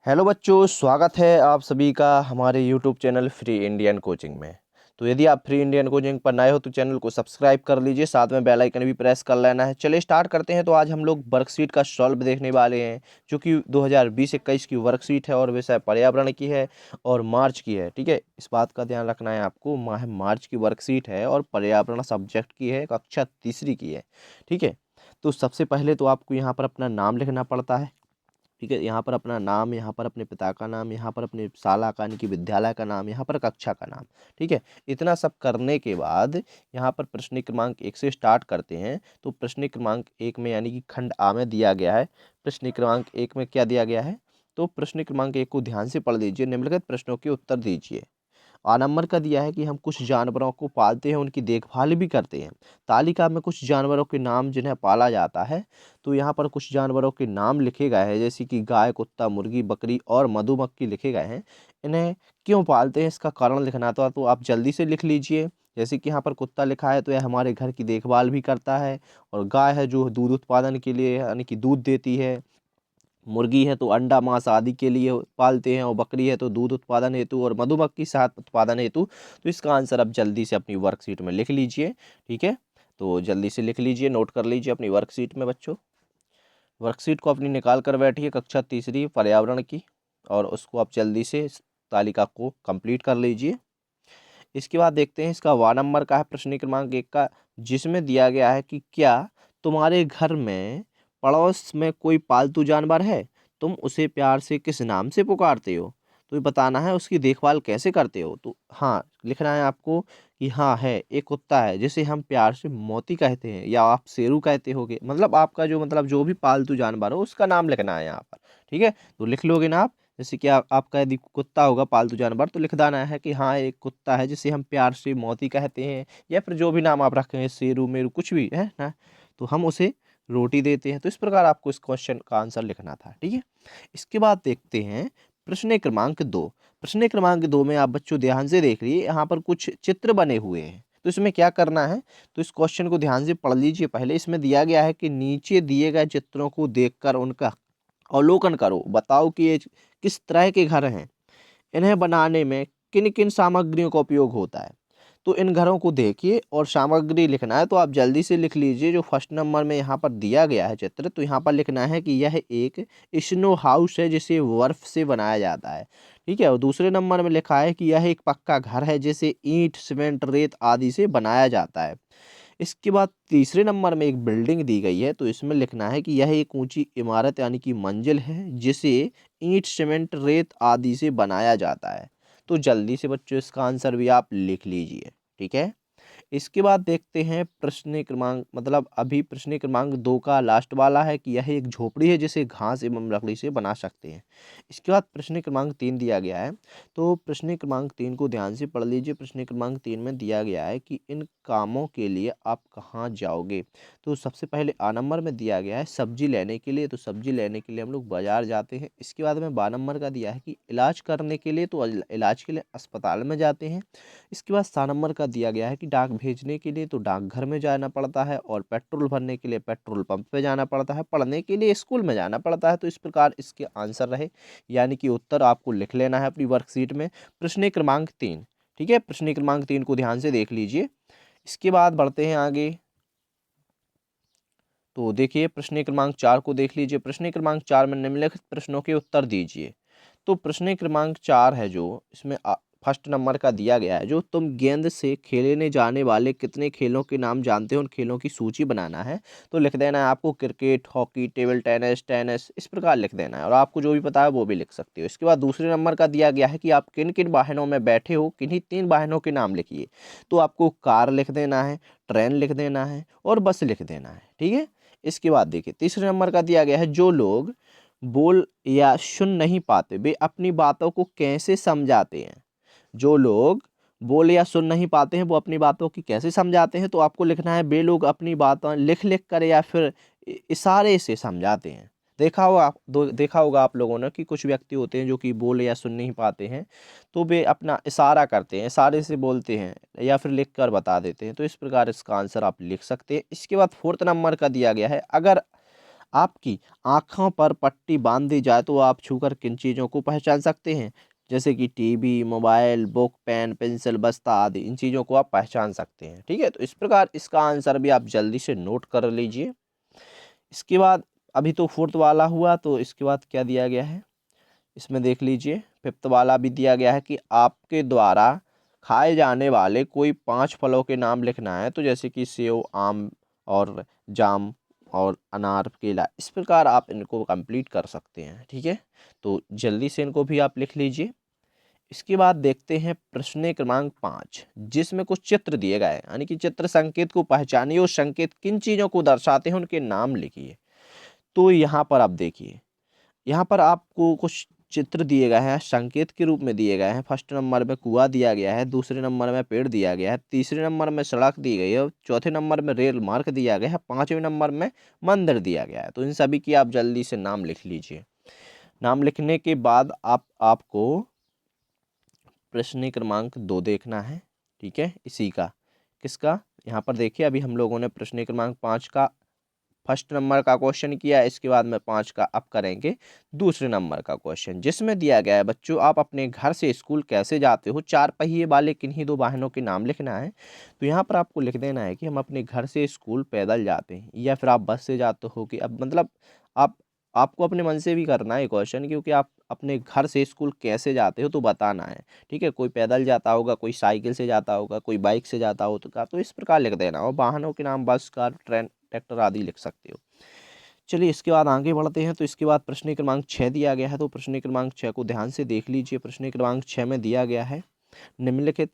Hello बच्चों, स्वागत है आप सभी का हमारे YouTube channel free Indian coaching में। तो यदि आप फ्री इंडियन कोचिंग पर नए हो तो चैनल को सब्सक्राइब कर लीजिए, साथ में बेल आइकन भी प्रेस कर लेना है। चलिए स्टार्ट करते हैं। तो आज हम लोग वर्कशीट का सॉल्व देखने वाले हैं, जो कि 2020-21 की वर्कशीट है और विषय पर्यावरण की है और मार्च की है। ठीक है, इस बात का ध्यान रखना है आपको। माह मार्च की वर्कशीट है और पर्यावरण सब्जेक्ट की है, कक्षा तीसरी की है। ठीक है, तो सबसे पहले तो आपको यहाँ पर अपना नाम लिखना पड़ता है। ठीक है, यहाँ पर अपना नाम, यहाँ पर अपने पिता का नाम, यहाँ पर अपने शाला का यानी कि विद्यालय का नाम, यहाँ पर कक्षा का नाम। ठीक है, इतना सब करने के बाद यहाँ पर प्रश्न क्रमांक 1 से स्टार्ट करते हैं। तो प्रश्न क्रमांक 1 में यानी कि खंड आ में दिया गया है। प्रश्न क्रमांक 1 में क्या दिया गया है? तो प्रश्न क्रमांक 1 को ध्यान से पढ़ लीजिए। निम्नलिखित प्रश्नों के उत्तर दीजिए। आ नंबर का दिया है कि हम कुछ जानवरों को पालते हैं, उनकी देखभाल भी करते हैं। तालिका में कुछ जानवरों के नाम जिन्हें पाला जाता है। तो यहाँ पर कुछ जानवरों के नाम लिखे गए हैं, जैसे कि गाय, कुत्ता, मुर्गी, बकरी और मधुमक्खी लिखे गए हैं। इन्हें क्यों पालते हैं इसका कारण लिखना था, तो आप जल्दी से लिख लीजिए। जैसे कि यहाँ पर कुत्ता लिखा है तो यह हमारे घर की देखभाल भी करता है। और गाय है जो दूध उत्पादन के लिए यानी कि दूध देती है। मुर्गी है तो अंडा मांस आदि के लिए पालते हैं। और बकरी है तो दूध उत्पादन हेतु। और मधुमक्खी शहद उत्पादन हेतु। तो इसका आंसर आप जल्दी से अपनी वर्कशीट में लिख लीजिए। ठीक है, तो जल्दी से लिख लीजिए, नोट कर लीजिए अपनी वर्कशीट में बच्चों। वर्कशीट को अपनी निकाल कर बैठिए, कक्षा तीसरी पर्यावरण की, और उसको आप जल्दी से इस तालिका को कंप्लीट कर लीजिए। इसके बाद देखते हैं इसका वा नंबर का है, प्रश्न क्रमांक 1 का, जिसमें दिया गया है कि क्या तुम्हारे घर में पड़ोस में कोई पालतू जानवर है? तुम उसे प्यार से किस नाम से पुकारते हो? तो ये बताना है उसकी देखभाल कैसे करते हो। तो हाँ, लिखना है आपको कि हाँ है, एक कुत्ता है जिसे हम प्यार से मोती कहते हैं, या आप शेरू कहते होगे। मतलब आपका जो जो भी पालतू जानवर हो उसका नाम लिखना है यहाँ पर। ठीक है, तो लिख लोगे ना आप। जैसे कि आपका यदि कुत्ता होगा पालतू जानवर तो लिख देना है कि हाँ एक कुत्ता है जिसे हम प्यार से मोती कहते हैं, या फिर जो भी नाम आप रखे हैं, शेरू मेरू कुछ भी है ना, तो हम उसे रोटी देते हैं। तो इस प्रकार आपको इस क्वेश्चन का आंसर लिखना था। ठीक है, इसके बाद देखते हैं प्रश्न क्रमांक 2। प्रश्न क्रमांक 2 में आप बच्चों ध्यान से देख लीजिए, यहाँ पर कुछ चित्र बने हुए हैं। तो इसमें क्या करना है, तो इस क्वेश्चन को ध्यान से पढ़ लीजिए। पहले इसमें दिया गया है कि नीचे दिए गए चित्रों को देखकर उनका अवलोकन करो, बताओ कि ये किस तरह के घर हैं, इन्हें बनाने में किन किन सामग्रियों का उपयोग होता है। तो इन घरों को देखिए और सामग्री लिखना है। तो आप जल्दी से लिख लीजिए। जो फर्स्ट नंबर में यहाँ पर दिया गया है चित्र, तो यहाँ पर लिखना है कि यह एक स्नो हाउस है जिसे बर्फ से बनाया जाता है। ठीक है, और दूसरे नंबर में लिखा है कि यह एक पक्का घर है जिसे ईंट, सीमेंट, रेत आदि से बनाया जाता है। इसके बाद तीसरे नंबर में एक बिल्डिंग दी गई है, तो इसमें लिखना है कि यह एक ऊंची इमारत यानी कि मंजिल है जिसे ईंट, सीमेंट, रेत आदि से बनाया जाता है। तो जल्दी से बच्चों इसका आंसर भी आप लिख लीजिए। ठीक है, इसके बाद देखते हैं प्रश्न क्रमांक अभी प्रश्न क्रमांक 2 का लास्ट वाला है कि यह एक झोपड़ी है जिसे घास एवं लकड़ी से बना सकते हैं। इसके बाद प्रश्न क्रमांक 3 दिया गया है। तो प्रश्न क्रमांक 3 को ध्यान से पढ़ लीजिए। प्रश्न क्रमांक 3 में दिया गया है कि इन कामों के लिए आप कहाँ जाओगे। तो सबसे पहले आ नंबर में दिया गया है सब्जी लेने के लिए। तो सब्जी लेने के लिए हम लोग बाजार जाते हैं। इसके बाद में बा नंबर का दिया है कि इलाज करने के लिए, तो इलाज के लिए अस्पताल में जाते हैं। इसके बाद सा नंबर का दिया गया है कि डाक भेजने के लिए तो डाकघर में जाना पड़ता है, और पेट्रोल भरने के लिए पेट्रोल पंप पे जाना पड़ता है, पढ़ने के लिए स्कूल में जाना पड़ता है। तो इस प्रकार इसके आंसर रहे, यानी कि उत्तर आपको लिख लेना है अपनी वर्कशीट में। प्रश्न क्रमांक 3। ठीक है, प्रश्न क्रमांक 3 को ध्यान से देख लीजिए। इसके बाद बढ़ते हैं आगे। तो देखिए प्रश्न क्रमांक 4 को देख लीजिए। प्रश्न क्रमांक 4 में निम्नलिखित प्रश्नों के उत्तर दीजिए। तो प्रश्न क्रमांक 4 है जो इसमें फर्स्ट नंबर का दिया गया है, जो तुम गेंद से खेलने जाने वाले कितने खेलों के नाम जानते हो, उन खेलों की सूची बनाना है। तो लिख देना है आपको cricket, hockey, table tennis, tennis, इस प्रकार लिख देना है, और आपको जो भी पता है वो भी लिख सकते हो। इसके बाद दूसरे नंबर का दिया गया है कि आप किन किन वाहनों में बैठे हो, किन्हीं 3 वाहनों के नाम लिखिए। तो आपको कार लिख देना है, ट्रेन लिख देना है, और बस लिख देना है। ठीक है, इसके बाद देखिए तीसरे नंबर का दिया गया है, जो लोग बोल या सुन नहीं पाते वे अपनी बातों को कैसे समझाते हैं। जो लोग बोल या सुन नहीं पाते हैं वो अपनी बातों की कैसे समझाते हैं। तो आपको लिखना है वे लोग अपनी बातें लिख लिख कर या फिर इशारे से समझाते हैं। देखा होगा आप लोगों ने कि कुछ व्यक्ति होते हैं जो कि बोल या सुन नहीं पाते हैं, तो वे अपना इशारा करते हैं, इशारे से बोलते हैं या फिर लिख कर बता देते हैं। तो इस प्रकार इसका आंसर आप लिख सकते हैं। इसके बाद फोर्थ नंबर का दिया गया है, अगर आपकी आँखों पर पट्टी बाँध दी जाए तो आप छूकर किन चीज़ों को पहचान सकते हैं? जैसे कि TV, mobile, book, pen, pencil, बस्ता आदि इन चीज़ों को आप पहचान सकते हैं। ठीक है? तो इस प्रकार इसका आंसर भी आप जल्दी से नोट कर लीजिए। इसके बाद अभी तो 4th वाला हुआ, तो इसके बाद क्या दिया गया है? इसमें देख लीजिए 5th वाला भी दिया गया है कि आपके द्वारा खाए जाने वाले कोई 5 फलों के नाम लिखना है। तो जैसे कि सेब, आम और जाम और अनार, केला, इस प्रकार आप इनको कंप्लीट कर सकते हैं। ठीक है? तो जल्दी से इनको भी आप लिख लीजिए। इसके बाद देखते हैं प्रश्न क्रमांक 5, जिसमें कुछ चित्र दिए गए हैं, यानी कि चित्र संकेत को पहचानिए और संकेत किन चीज़ों को दर्शाते हैं उनके नाम लिखिए। तो यहाँ पर आप देखिए, यहाँ पर आपको कुछ चित्र दिए गए हैं, संकेत के रूप में दिए गए हैं। फर्स्ट नंबर में कुआं दिया गया है, दूसरे नंबर में पेड़ दिया गया है, तीसरे नंबर में सड़क दी गई है, चौथे नंबर में रेल मार्ग दिया गया है, पांचवें नंबर में मंदिर दिया गया है। तो इन सभी की आप जल्दी से नाम लिख लीजिए। नाम लिखने के बाद आपको प्रश्न क्रमांक 2 देखना है। ठीक है? इसी का किसका, यहाँ पर देखिए अभी हम लोगों ने प्रश्न क्रमांक 5 का फर्स्ट नंबर का क्वेश्चन किया, इसके बाद में 5 का अब करेंगे दूसरे नंबर का क्वेश्चन, जिसमें दिया गया है बच्चों, आप अपने घर से स्कूल कैसे जाते हो? 4 पहिए वाले किन्हीं 2 वाहनों के नाम लिखना है। तो यहाँ पर आपको लिख देना है कि हम अपने घर से स्कूल पैदल जाते हैं, या फिर आप बस से जाते हो, कि अब मतलब आप आपको अपने मन से भी करना है क्वेश्चन, क्योंकि आप अपने घर से स्कूल कैसे जाते हो तो बताना है। ठीक है? कोई पैदल जाता होगा, कोई साइकिल से जाता होगा, कोई बाइक से जाता होगा, तो इस प्रकार लिख देना। और वाहनों के नाम बस, कार, ट्रेन, ट्रैक्टर आदि लिख सकते हो। चलिए इसके बाद आगे बढ़ते हैं। तो इसके बाद प्रश्न क्रमांक 6 दिया गया है, तो प्रश्न क्रमांक 6 को ध्यान से देख लीजिए। प्रश्न क्रमांक 6 में दिया गया है, निम्नलिखित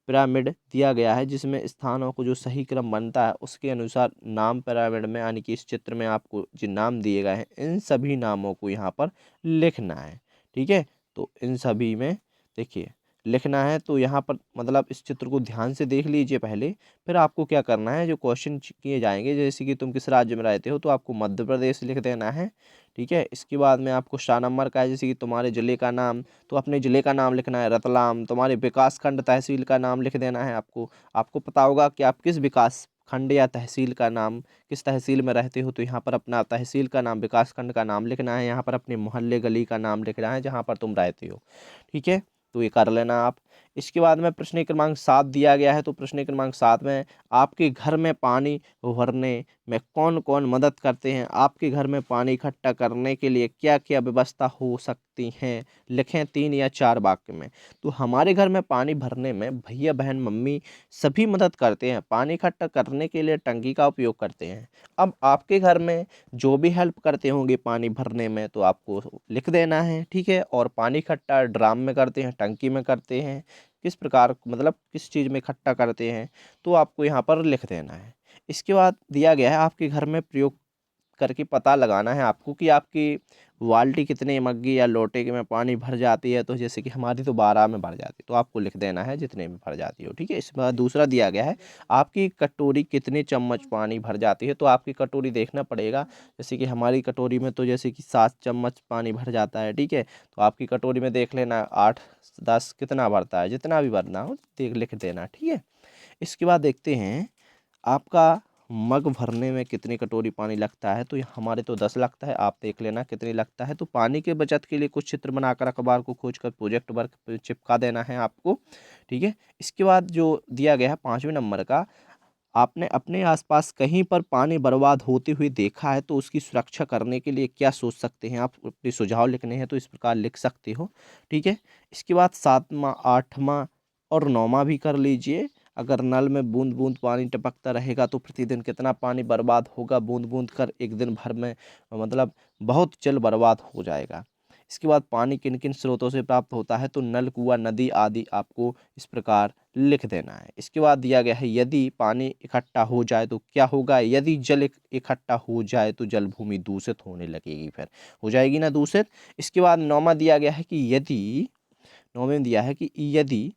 पिरामिड दिया गया है, जिसमें स्थानों को जो सही क्रम बनता है उसके अनुसार नाम पिरामिड में, यानी कि इस चित्र में आपको जिन नाम दिए गए हैं इन सभी नामों को यहाँ पर लिखना है। ठीक है? तो इन सभी में देखिए लिखना है, तो यहाँ पर मतलब इस चित्र को ध्यान से देख लीजिए पहले, फिर आपको क्या करना है, जो क्वेश्चन किए जाएंगे, जैसे कि तुम किस राज्य में रहते हो, तो आपको मध्य प्रदेश लिख देना है। ठीक है? इसके बाद में आपको 4 नंबर का है, जैसे कि तुम्हारे ज़िले का नाम, तो अपने ज़िले का नाम लिखना है रतलाम। तुम्हारे विकास खंड तहसील का नाम लिख देना है आपको। आपको पता होगा कि आप किस विकास खंड या तहसील का नाम, किस तहसील में रहते हो, तो यहाँ पर अपना तहसील का नाम, विकास खंड का नाम लिखना है। यहाँ पर अपने मोहल्ले गली का नाम लिखना है जहाँ पर तुम रहते हो। ठीक है? तो ये कर लेना आप। इसके बाद में प्रश्न क्रमांक 7 दिया गया है, तो प्रश्न क्रमांक 7 में आपके घर में पानी भरने में कौन कौन मदद करते हैं? आपके घर में पानी इकट्ठा करने के लिए क्या क्या व्यवस्था हो सकती हैं? लिखें 3 या 4 वाक्य में। तो हमारे घर में पानी भरने में भैया, बहन, मम्मी सभी मदद करते हैं। पानी इकट्ठा करने के लिए टंकी का उपयोग करते हैं। अब आपके घर में जो भी हेल्प करते होंगे पानी भरने में, तो आपको लिख देना है। ठीक है? और पानी इकट्ठा ड्राम में करते हैं, टंकी में करते हैं, किस प्रकार मतलब किस चीज़ में इकट्ठा करते हैं, तो आपको यहाँ पर लिख देना है। इसके बाद दिया गया है, आपके घर में प्रयोग करके पता लगाना है आपको कि आपकी बाल्टी कितने मग्गे या लोटे के में पानी भर जाती है। तो जैसे कि हमारी तो 12 में भर जाती है, तो आपको लिख देना है जितने में भर जाती हो। ठीक है? इसके बाद दूसरा दिया गया है, आपकी कटोरी कितने चम्मच पानी भर जाती है? तो आपकी कटोरी देखना पड़ेगा। जैसे कि हमारी कटोरी में तो जैसे कि 7 चम्मच पानी भर जाता है। ठीक है? तो आपकी कटोरी में देख लेना 8, 10 कितना भरता है, जितना भी भरना हो देख लिख देना। ठीक है? इसके बाद देखते हैं, आपका मग भरने में कितनी कटोरी पानी लगता है? तो ये हमारे तो 10 लगता है, आप देख लेना कितनी लगता है। तो पानी के बचत के लिए कुछ चित्र बनाकर अखबार को खोजकर प्रोजेक्ट वर्क पे चिपका देना है आपको। ठीक है? इसके बाद जो दिया गया है 5वें नंबर का, आपने अपने आसपास कहीं पर पानी बर्बाद होते हुए देखा है तो उसकी सुरक्षा करने के लिए क्या सोच सकते हैं? आप अपने सुझाव लिखने हैं तो इस प्रकार लिख सकते हो। ठीक है? इसके बाद 7वां, 8वां और 9वां भी कर लीजिए। अगर नल में बूंद बूंद पानी टपकता रहेगा तो प्रतिदिन कितना पानी बर्बाद होगा? बूंद बूंद कर एक दिन भर में मतलब बहुत जल बर्बाद हो जाएगा। इसके बाद पानी किन किन स्रोतों से प्राप्त होता है? तो नल, कुआं, नदी आदि आपको इस प्रकार लिख देना है। इसके बाद दिया गया है, यदि पानी इकट्ठा हो जाए तो क्या होगा? यदि जल इकट्ठा हो जाए तो जल भूमि दूषित होने लगेगी, फिर हो जाएगी ना दूषित। इसके बाद 9वां दिया गया है कि यदि 9वें में दिया है कि यदि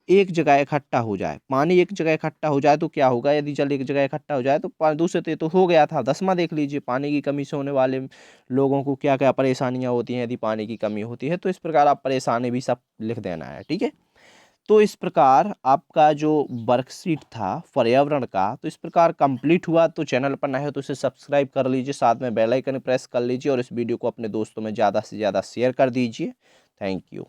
एक जगह इकट्ठा हो जाए, पानी एक जगह इकट्ठा हो जाए तो क्या होगा? यदि जल एक जगह इकट्ठा हो जाए तो दूषित, ये तो हो गया था। 10वां देख लीजिए, पानी की कमी से होने वाले लोगों को क्या क्या परेशानियां होती हैं यदि पानी की कमी होती है। तो इस प्रकार आप परेशानी भी सब लिख देना है। ठीक है? तो इस प्रकार आपका जो वर्कशीट था पर्यावरण का, तो इस प्रकार कंप्लीट हुआ। तो चैनल पर नए हो तो इसे सब्सक्राइब कर लीजिए, साथ में बेल आइकन प्रेस कर लीजिए और इस वीडियो को अपने दोस्तों में ज़्यादा से ज़्यादा शेयर कर दीजिए। Thank you.